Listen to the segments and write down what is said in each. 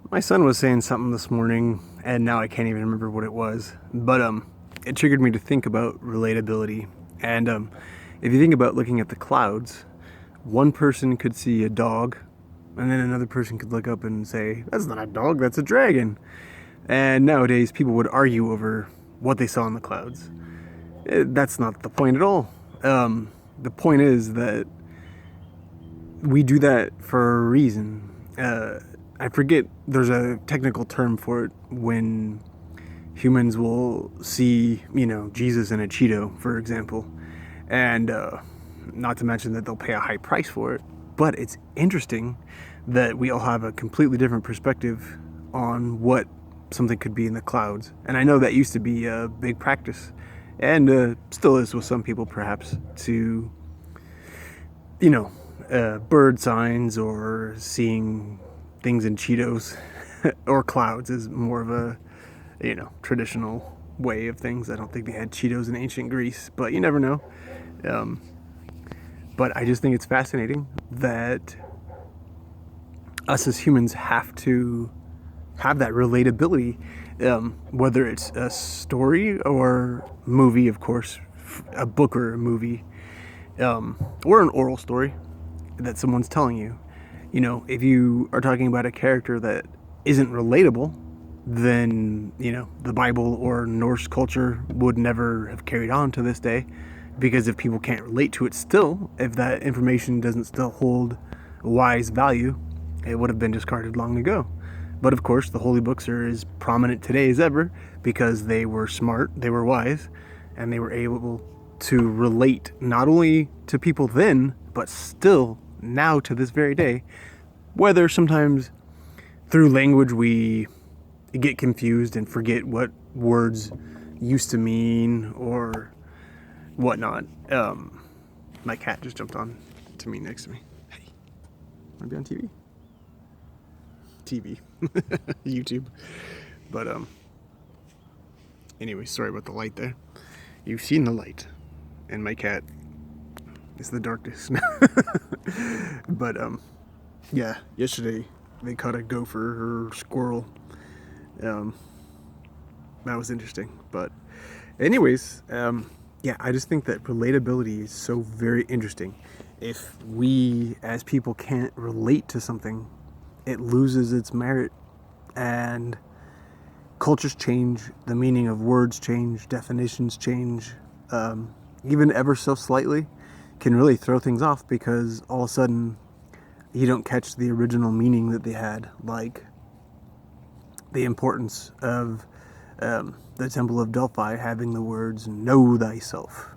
My son was saying something this morning, and now I can't even remember what it was. But it triggered me to think about relatability. And if you think about looking at the clouds, one person could see a dog, and then another person could look up and say, "That's not a dog, that's a dragon." And nowadays, people would argue over what they saw in the clouds. That's not the point at all. The point is that we do that for a reason. I forget, there's a technical term for it when humans will see, Jesus in a Cheeto, for example. And not to mention that they'll pay a high price for it. But it's interesting that we all have a completely different perspective on what something could be in the clouds. And I know that used to be a big practice, and still is with some people, perhaps, to, bird signs or seeing things in Cheetos or clouds is more of a, traditional way of things. I don't think they had Cheetos in ancient Greece, but you never know. Um, but I just think it's fascinating that us as humans have to have that relatability, whether it's a story or movie, of course, a book or a movie, or an oral story that someone's telling you. If you are talking about a character that isn't relatable, then, the Bible or Norse culture would never have carried on to this day, because if people can't relate to it still, if that information doesn't still hold wise value, it would have been discarded long ago. But of course, the holy books are as prominent today as ever because they were smart, they were wise, and they were able to relate not only to people then, but still now to this very day. Whether sometimes through language we get confused and forget what words used to mean or whatnot. My cat just jumped on to me next to me. Hey, wanna be on TV? TV, YouTube. But anyway, sorry about the light there. You've seen the light, and my cat is the darkness. But yeah, yesterday they caught a gopher or squirrel. That was interesting. But anyways, yeah, I just think that relatability is so very interesting. If we as people can't relate to something, it loses its merit, and cultures change, the meaning of words change, definitions change, even ever so slightly can really throw things off, because all of a sudden you don't catch the original meaning that they had, like the importance of the Temple of Delphi having the words "Know thyself."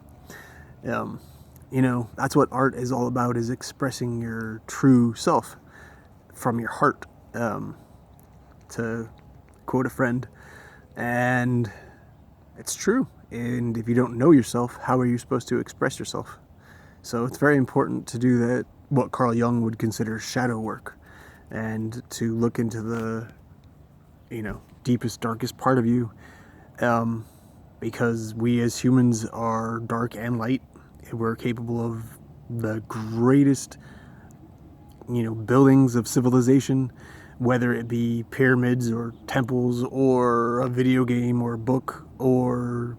That's what art is all about, is expressing your true self from your heart, to quote a friend. And it's true. And if you don't know yourself, how are you supposed to express yourself? So it's very important to do that, what Carl Jung would consider shadow work, and to look into the, deepest, darkest part of you, because we as humans are dark and light. We're capable of the greatest, buildings of civilization, whether it be pyramids or temples or a video game or a book or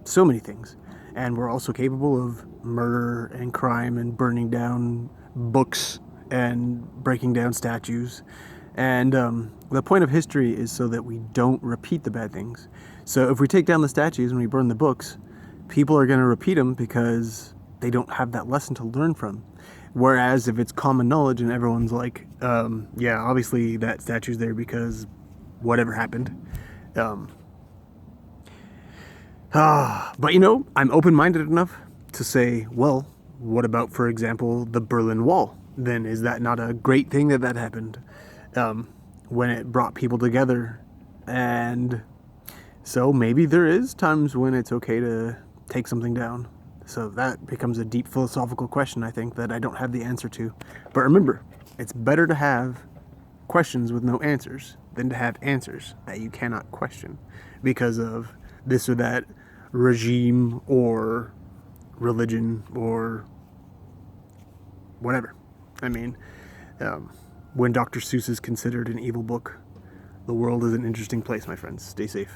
so many things. And we're also capable of murder and crime and burning down books and breaking down statues. And the point of history is so that we don't repeat the bad things. So if we take down the statues and we burn the books, people are going to repeat them because they don't have that lesson to learn from. Whereas if it's common knowledge and everyone's like, yeah, obviously that statue's there because whatever happened. But I'm open-minded enough to say, well, what about, for example, the Berlin Wall? Then is that not a great thing that happened, when it brought people together? And so maybe there is times when it's okay to take something down. So that becomes a deep philosophical question, I think, that I don't have the answer to. But remember, it's better to have questions with no answers than to have answers that you cannot question because of this or that regime or religion or whatever. I mean, when Dr. Seuss is considered an evil book. The world is an interesting place, my friends. Stay safe.